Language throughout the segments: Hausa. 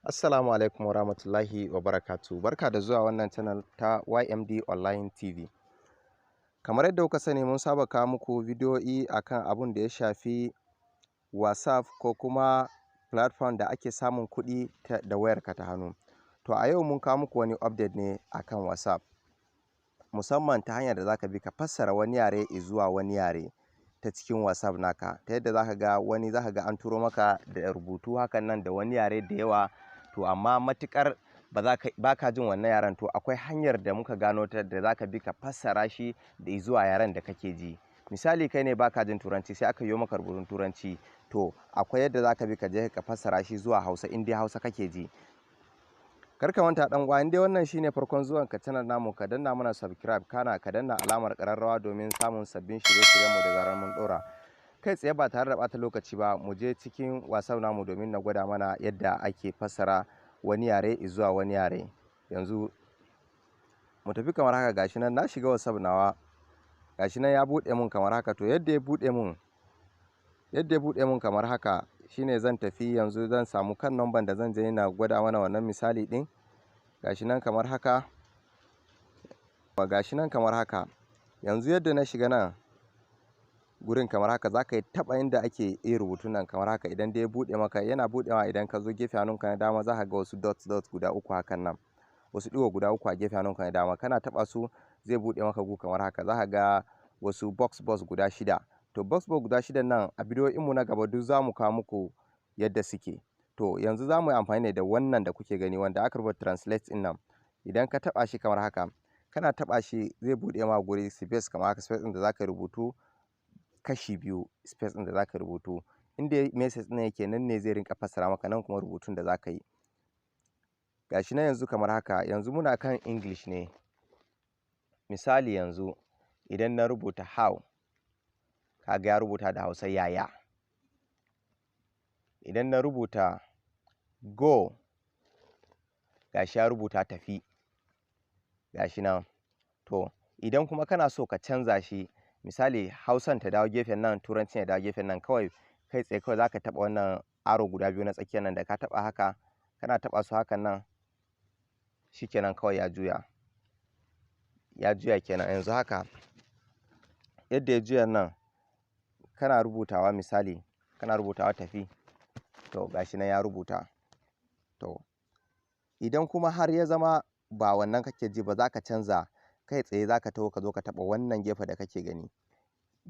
Assalamu alaikum wa rahmatullahi wa barakatu. Barka da zuwa wannan channel ta Y.M.D Online TV. Kamar yadda kuka sani mun saba kawo muku bidiyoyi akan abun da ya shafi WhatsApp ko kuma platform da ake samun kuɗi da wayarka ta hannu. To a yau mun kawo muku wani update ne akan WhatsApp, musamman ta hanyar da zaka bi ka fassara wani yare zuwa wani yare ta cikin WhatsApp naka, ta yadda zaka ga an turo maka da rubutu hakan nan da wani yare da yawa. To amma matukar ba ka jin wannan yaren, to akwai hanyar da muka gano ta da zaka bi ka fassara shi da zuwa yaren da kake ji. Misali kai ne baka jin turanci sai aka yi maka rubutun turanci, to akwai yadda zaka bi ka je ka fassara shi zuwa Hausa in dai Hausa kake ji. Kar ka manta dan uwa, in dai wannan shine farkon zuwan ka channel namu, ka danna mana subscribe, kana ka danna alamar kararrawa domin samun sabbin shirye-shiryen mu da zarar mun dora. Kai tsaye ba tare da bata lokaci ba, mu je cikin WhatsApp namu domin na gwada mana yadda ake fassara wani yare zuwa wani yare. Yanzu mu tafi kamar haka. Gashi nan na shiga WhatsApp nawa, gashi nan ya bude mun kamar haka. To yadda ya bude mun kamar haka shine zan tafi. Yanzu zan samu kan number da zan je na gwada mana wannan misali din. Gashi nan kamar haka, yanzu yadda na shiga nan gurin kamar haka, za ka yi taɓa inda ake yi rubutun nan kamar haka. Idan dai ya buɗe maka, yana buɗewa idan ka zo gefe hannunka na dama za ka ga wasu dots guda uku hakan nan, wasu ɗigo guda uku a gefe hannunka na dama. Kana taɓa su zai buɗe maka gu kamar haka. Za ka ga wasu box guda 6. To box guda 6 nan a bidiyoyinmu na gaba duk za mu kawo muku yadda suke. To yanzu za mu yi amfani ne da wannan da kuke gani wanda aka rubuta translate din nan. Idan ka taɓa shi kamar haka, kana taɓa shi zai buɗe ma guri space kamar haka, space ɗin da za ka rubutu kashi biyu, space ɗin da za ka rubutu inda message ɗin yake nan ne zai rinka fassara maka, nan kuma rubutun da za ka yi. Gashi na yanzu kamar haka, yanzu muna kan English ne. Misali yanzu idan na rubuta how, kaga ya rubuta da Hausa yaya. Idan na rubuta go, gashi ya rubuta tafi. Gashi nan. To idan kuma kana so ka canza shi, misali Hausan ta dawo gefen nan, Turancin ya dawo gefen nan, kawai kai tsaye kawai zaka taɓa wannan arrow guda biyu na tsakiyar nan. Da ka taɓa haka, kana taɓa su hakan nan, shikenan kawai ya juya kenan. Yanzu haka yadda ya juya nan, kana rubutawa misali, kana rubutawa tafi, to gashi nan ya rubuta. To idan kuma har ya zama ba wannan kake ji ba, zaka canza, kai tsaye zaka taho ka zo ka taɓa wannan gefen da kake gani,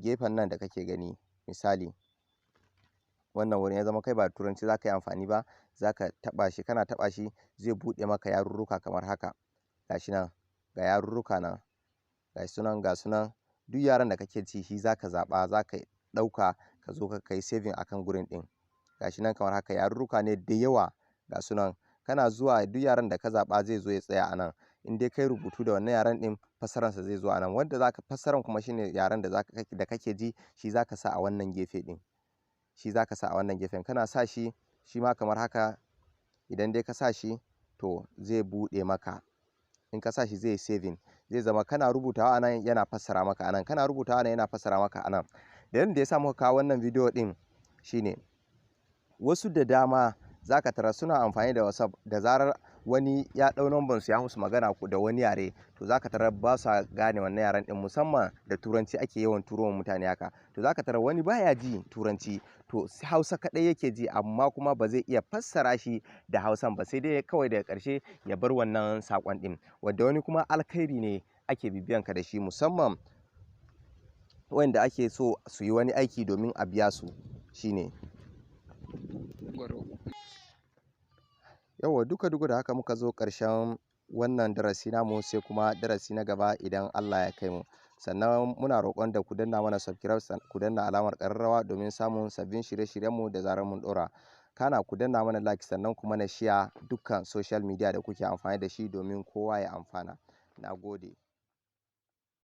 gefen nan da kake gani. Misali wannan wurin ya zama kai ba turanci zaka yi amfani ba, zaka taɓa shi. Kana taɓa shi zai buɗe maka yarurruka kamar haka. Gashi nan ga yarurruka nan, ga sunan duk yaren da kake ci shi zaka zaɓa, zaka ɗauka ka zo ka yi saving akan gurin ɗin. Gashi nan kamar haka, yarurruka ne da yawa ga sunan. Kana zuwa duk yaren da ka zaɓa zai zo ya tsaya a nan. In dai kai rubutu da wannan yaren ɗin, fassararsa zai zo a nan. Wanda zaka fassaran kuma shine yaren da kake ji, shi zaka sa a wannan gefe ɗin, shi zaka sa a wannan gefen. Kana sa shi, shi ma kamar haka. Idan dai ka sa shi, to zai buɗe maka. In ka sa shi zai saving, zai zama kana rubutawa a nan yana fassara maka a nan, kana rubutawa nan yana fassara maka a nan. Dalilin da ya sa muka kawo wannan bidiyo ɗin shine wasu da dama zaka tara suna amfani da WhatsApp, da zarar wani ya ɗau number su ya musu magana da wani yare, to zaka tara ba sa gane wannan yaren ɗin, musamman da turanci ake yawan turo wa mutane haka. To zaka tara wani baya ji turanci, to Hausa kaɗai yake ji, amma kuma ba zai iya fassara shi da Hausan ba, sai dai kawai daga ƙarshe ya bar wannan saƙon ɗin. Wanda wani kuma alkhairi ne ake bibiyan ka da shi, musamman wanda ake so su yi wani aiki domin a biya su, shine. Yawwa duka da haka muka zo ƙarshen wannan darasi namu, sai kuma darasi na gaba idan Allah ya kai mu. Sannan muna roƙon da ku danna mana subscribe, ku danna alamar ƙararrawa domin samun sabbin shirye-shiryenmu da zarar mun ɗora. Kana ku danna mana like, sannan kuma na share dukkan social media da kuke amfani da shi domin kowa ya amfana. Na gode.